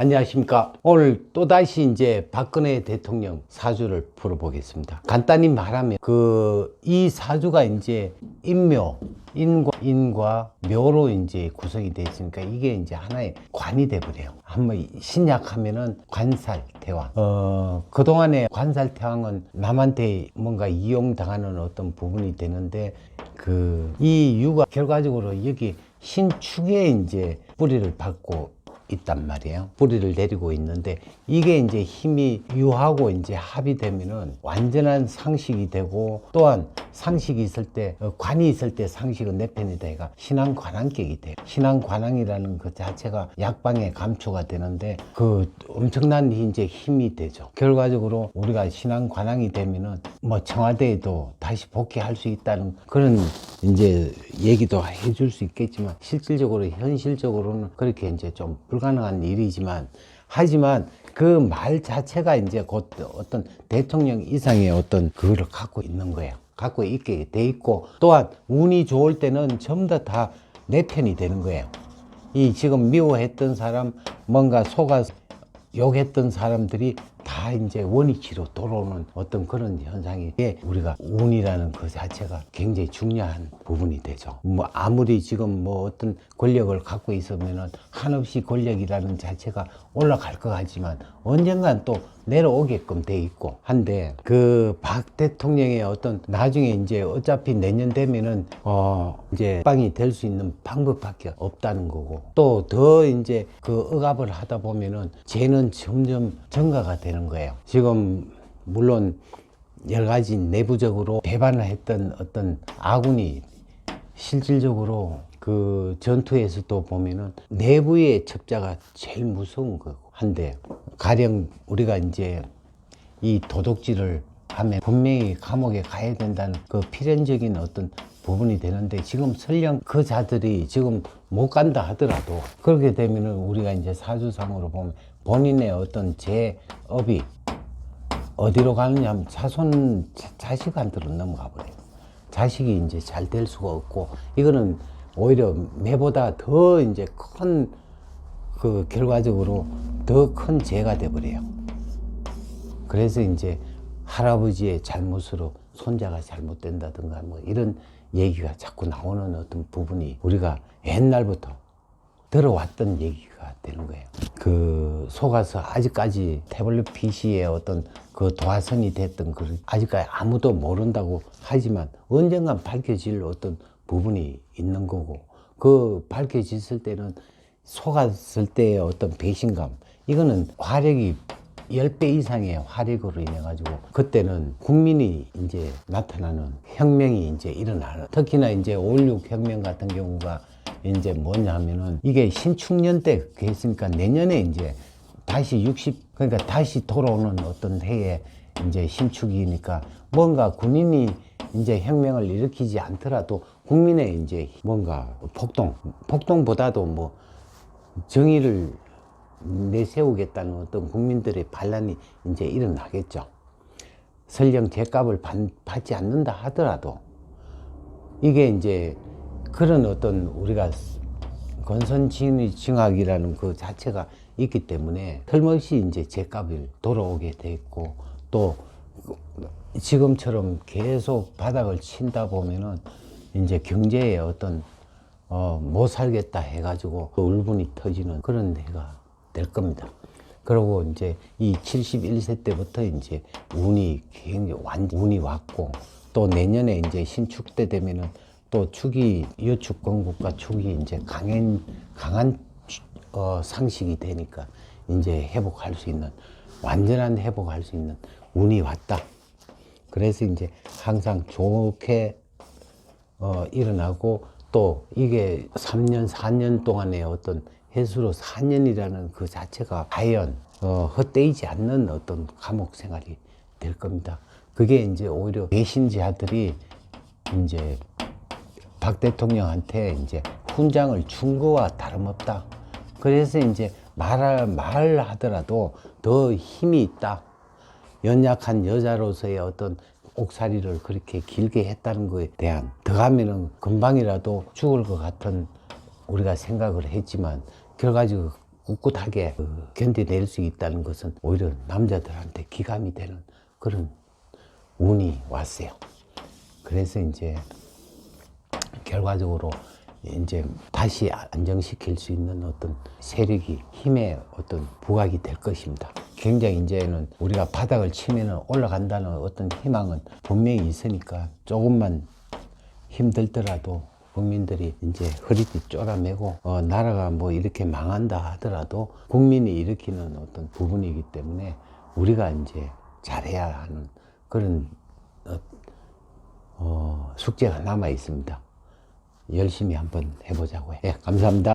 안녕하십니까. 오늘 또다시 이제 박근혜 대통령 사주를 풀어보겠습니다. 간단히 말하면 이 사주가 이제 인과 묘로 이제 구성이 되어 있으니까 이게 이제 하나의 관이 돼버려요. 한번 신약하면은 관살태왕. 그동안에 관살태왕은 남한테 뭔가 이용당하는 어떤 부분이 되는데 이 유가 결과적으로 여기 신축에 이제 뿌리를 밟고 있단 말이에요. 뿌리를 내리고 있는데 이게 이제 힘이 유하고 이제 합이 되면은 완전한 상식이 되고, 또한 상식이 있을 때 관이 있을 때 상식은 내 편이다 해가 신앙관왕격이 돼요. 신앙관왕이라는 그 자체가 약방에 감초가 되는데 엄청난 이제 힘이 되죠. 결과적으로 우리가 신앙관왕이 되면은 뭐 청와대에도 다시 복귀할 수 있다는 그런 이제 얘기도 해줄 수 있겠지만, 실질적으로 현실적으로는 그렇게 이제 좀 불가능한 일이지만, 하지만 그 말 자체가 이제 곧 어떤 대통령 이상의 어떤 그거를 갖고 있는 거예요. 갖고 있게 돼 있고, 또한 운이 좋을 때는 전부 다 내 편이 되는 거예요. 이 지금 미워했던 사람, 뭔가 속아서 욕했던 사람들이 다 이제 원위치로 돌아오는 어떤 그런 현상이, 우리가 운이라는 그 자체가 굉장히 중요한 부분이 되죠. 뭐 아무리 지금 뭐 어떤 권력을 갖고 있으면은 한없이 권력이라는 자체가 올라갈 것 같지만 언젠간 또 내려오게끔 돼 있고 한데, 박 대통령의 어떤 나중에 이제 어차피 내년 되면은 이제 빵이 될 수 있는 방법밖에 없다는 거고, 또 더 이제 억압을 하다 보면은 쟤는 점점 증가가 되는 거예요. 지금 물론 여러 가지 내부적으로 배반을 했던 어떤 아군이 실질적으로 전투에서도 보면은 내부의 첩자가 제일 무서운 거고 한데, 가령 우리가 이제 이 도둑질을 하면 분명히 감옥에 가야 된다는 필연적인 어떤 부분이 되는데, 지금 설령 그 자들이 지금 못 간다 하더라도 그렇게 되면은 우리가 이제 사주상으로 보면 본인의 어떤 재업이 어디로 가느냐 하면 자식한테로 넘어가 버려요. 자식이 이제 잘 될 수가 없고, 이거는 오히려 매보다 더 이제 큰 결과적으로 더 큰 죄가 돼 버려요. 그래서 이제 할아버지의 잘못으로 손자가 잘못된다든가 뭐 이런 얘기가 자꾸 나오는 어떤 부분이 우리가 옛날부터 들어왔던 얘기가 되는 거예요. 속아서 아직까지 태블릿 PC의 어떤 도화선이 됐던 아직까지 아무도 모른다고 하지만 언젠간 밝혀질 어떤 부분이 있는 거고, 밝혀졌을 때는 속았을 때의 어떤 배신감, 이거는 화력이 10배 이상의 화력으로 인해 가지고 그때는 국민이 이제 나타나는 혁명이 이제 일어나는, 특히나 이제 5.16 혁명 같은 경우가 이제 뭐냐 하면은 이게 신축년 때 했으니까 내년에 이제 다시 그러니까 다시 돌아오는 어떤 해에 이제 신축이니까, 뭔가 군인이 이제 혁명을 일으키지 않더라도 국민의 이제 뭔가 폭동보다도 뭐 정의를 내세우겠다는 어떤 국민들의 반란이 이제 일어나겠죠. 설령 죗값을 받지 않는다 하더라도 이게 이제 그런 어떤 우리가 건선징악이라는 그 자체가 있기 때문에 틀림없이 이제 죗값이 돌아오게 돼 있고, 또 지금처럼 계속 바닥을 친다 보면은 이제 경제에 어떤 못 살겠다 해가지고 울분이 터지는 그런 해가 될 겁니다. 그리고 이제 이 71세 때부터 이제 운이 굉장히 운이 왔고, 또 내년에 이제 신축 때 되면은 또 축이 여축 건국과 축이 이제 강한 상식이 되니까 이제 회복할 수 있는, 완전한 회복할 수 있는 운이 왔다. 그래서 이제 항상 좋게 일어나고, 또 이게 3년 4년 동안의 어떤 해수로 4년이라는 그 자체가 과연 헛되이지 않는 어떤 감옥 생활이 될 겁니다. 그게 이제 오히려 배신자들이 이제 박 대통령한테 이제 훈장을 준 거와 다름없다. 그래서 이제 말하더라도 더 힘이 있다. 연약한 여자로서의 어떤 옥살이를 그렇게 길게 했다는 거에 대한, 더 가면은 금방이라도 죽을 것 같은 우리가 생각을 했지만 결과적으로 꿋꿋하게 견뎌낼 수 있다는 것은 오히려 남자들한테 기감이 되는 그런 운이 왔어요. 그래서 이제 결과적으로 이제 다시 안정시킬 수 있는 어떤 세력이 힘의 어떤 부각이 될 것입니다. 굉장히 이제는 우리가 바닥을 치면은 올라간다는 어떤 희망은 분명히 있으니까 조금만 힘들더라도 국민들이 이제 허리띠 쪼라매고 나라가 뭐 이렇게 망한다 하더라도 국민이 일으키는 어떤 부분이기 때문에 우리가 이제 잘해야 하는 그런 숙제가 남아 있습니다. 열심히 한번 해보자고요. 예, 감사합니다.